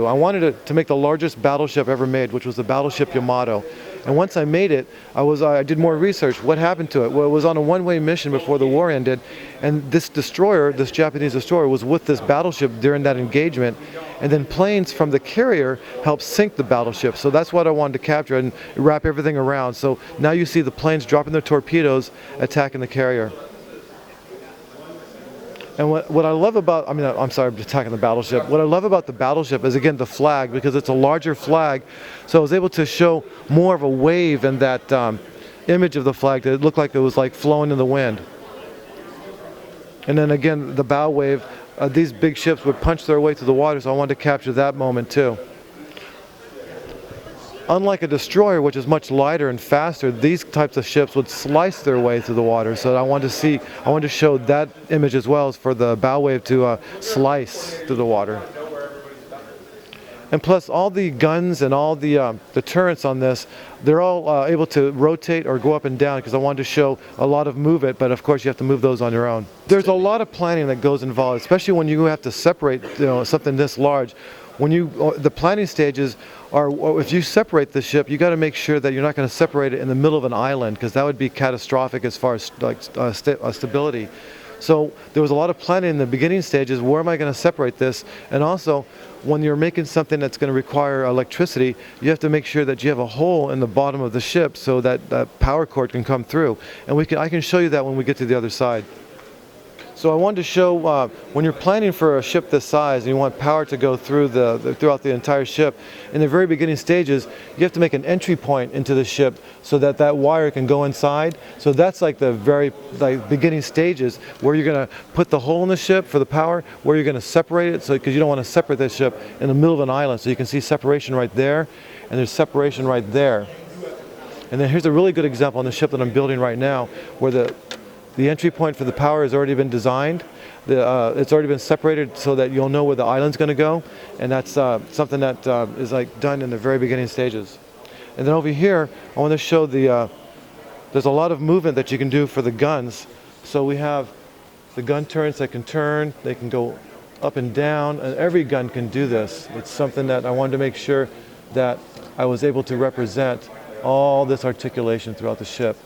I wanted to make the largest battleship ever made, which was the battleship Yamato. And once I made it, I did more research. What happened to it? Well, it was on a one-way mission before the war ended, and this destroyer, this Japanese destroyer, was with this battleship during that engagement, and then planes from the carrier helped sink the battleship. So that's what I wanted to capture and wrap everything around. So now you see the planes dropping their torpedoes, attacking the carrier. And what I love about, I'm sorry, I'm attacking the battleship. What I love about the battleship is, again, the flag, because it's a larger flag. So I was able to show more of a wave in that image of the flag, that it looked like it was like flowing in the wind. And then again, the bow wave, these big ships would punch their way through the water, so I wanted to capture that moment too. Unlike a destroyer, which is much lighter and faster, these types of ships would slice their way through the water. So I wanted to show that image as well, as for the bow wave to slice through the water. And plus, all the guns and all the turrets on this, they're all able to rotate or go up and down, because I wanted to show a lot of movement, but of course you have to move those on your own. There's a lot of planning that goes involved, especially when you have to separate something this large. The planning stages are, if you separate the ship, you got to make sure that you're not going to separate it in the middle of an island, because that would be catastrophic as far as stability. So there was a lot of planning in the beginning stages. Where am I going to separate this? And also, when you're making something that's going to require electricity, you have to make sure that you have a hole in the bottom of the ship so that that power cord can come through. And I can show you that when we get to the other side. So I wanted to show when you're planning for a ship this size and you want power to go through throughout the entire ship, in the very beginning stages, you have to make an entry point into the ship so that that wire can go inside. So that's like the very beginning stages, where you're going to put the hole in the ship for the power, where you're going to separate it, because you don't want to separate this ship in the middle of an island. So you can see separation right there, and there's separation right there. And then here's a really good example on the ship that I'm building right now, where the entry point for the power has already been designed. It's already been separated so that you'll know where the island's going to go, and that's something that is done in the very beginning stages. And then over here, I want to show there's a lot of movement that you can do for the guns. So we have the gun turrets that can turn, they can go up and down, and every gun can do this. It's something that I wanted to make sure that I was able to represent all this articulation throughout the ship.